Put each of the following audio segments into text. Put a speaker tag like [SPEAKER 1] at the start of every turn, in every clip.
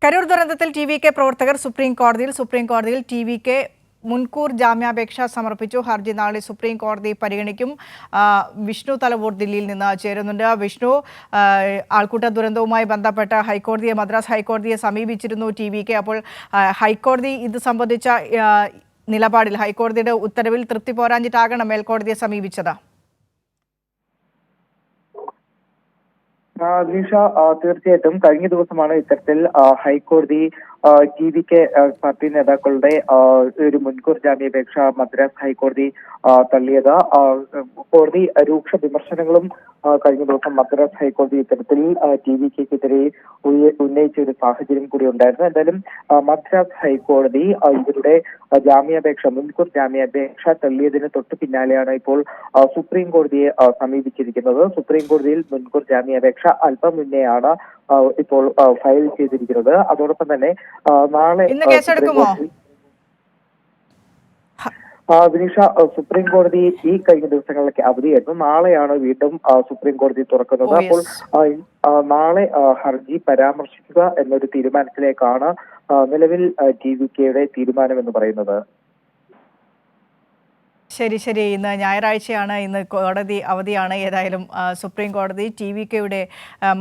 [SPEAKER 1] കരൂർ ദുരന്തത്തിൽ ടി.വി.കെ പ്രവർത്തകർ സുപ്രീം കോടതിയിൽ ടി.വി.കെ മുൻകൂർ ജാമ്യാപേക്ഷ സമർപ്പിച്ചു. ഹർജി നാളെ സുപ്രീം കോടതി പരിഗണിക്കും. വിഷ്ണു തലവൂർ ദില്ലിയിൽ നിന്ന് ചേരുന്നുണ്ട്. വിഷ്ണു, ആൾക്കൂട്ട ദുരന്തവുമായി ബന്ധപ്പെട്ട മദ്രാസ് ഹൈക്കോടതിയെ സമീപിച്ചിരുന്നു ടി.വി.കെ. അപ്പോൾ ഹൈക്കോടതി ഇത് സംബന്ധിച്ച നിലപാടിൽ ഹൈക്കോടതിയുടെ ഉത്തരവിൽ തൃപ്തി പോരാഞ്ഞിട്ടാകണം മേൽക്കോടതിയെ സമീപിച്ചത്.
[SPEAKER 2] നിഷ, തീർച്ചയായിട്ടും കഴിഞ്ഞ ദിവസമാണ് ഇത്തരത്തിൽ ഹൈക്കോടതി ടി.വി.കെ പാർട്ടി നേതാക്കളുടെ ഒരു മുൻകൂർ ജാമ്യാപേക്ഷ മദ്രാസ് ഹൈക്കോടതി തള്ളിയത്. കോടതി രൂക്ഷ വിമർശനങ്ങളും കഴിഞ്ഞ ദിവസം മദ്രാസ് ഹൈക്കോടതി ഇത്തരത്തിൽ ടി.വി.കെക്കെതിരെ ഉന്നയിച്ച ഒരു സാഹചര്യം കൂടി ഉണ്ടായിരുന്നു. എന്തായാലും മദ്രാസ് ഹൈക്കോടതി ഇവരുടെ മുൻകൂർ ജാമ്യാപേക്ഷ തള്ളിയതിന് തൊട്ട് പിന്നാലെയാണ് ഇപ്പോൾ സുപ്രീം കോടതിയെ സമീപിച്ചിരിക്കുന്നത്. സുപ്രീം കോടതിയിൽ മുൻകൂർ ജാമ്യാപേക്ഷ അല്പം മുന്നെയാണ് ഇപ്പോൾ ഫയൽ ചെയ്തിരിക്കുന്നത്. അതോടൊപ്പം തന്നെ നാളെ വിനീഷ, സുപ്രീം കോടതി ഈ കഴിഞ്ഞ ദിവസങ്ങളിലൊക്കെ അവധിയായിരുന്നു. നാളെയാണ് വീണ്ടും സുപ്രീം കോടതി തുറക്കുന്നത്. അപ്പോൾ നാളെ ഹർജി പരാമർശിക്കുക എന്നൊരു തീരുമാനത്തിലേക്കാണ് നിലവിൽ ടി.വി.കെയുടെ തീരുമാനം എന്ന് പറയുന്നത്.
[SPEAKER 1] ശരി, ഇന്ന് ഞായറാഴ്ചയാണ്, ഇന്ന് കോടതി അവധിയാണ്. ഏതായാലും സുപ്രീം കോടതി ടി.വി.കെയുടെ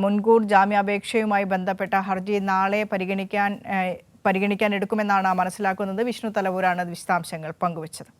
[SPEAKER 1] മുൻകൂർ ജാമ്യാപേക്ഷയുമായി ബന്ധപ്പെട്ട ഹർജി നാളെ പരിഗണിക്കാൻ എടുക്കുമെന്നാണ് മനസ്സിലാക്കുന്നത്. വിഷ്ണു തലവൂരാണ് വിശദാംശങ്ങൾ പങ്കുവച്ചത്.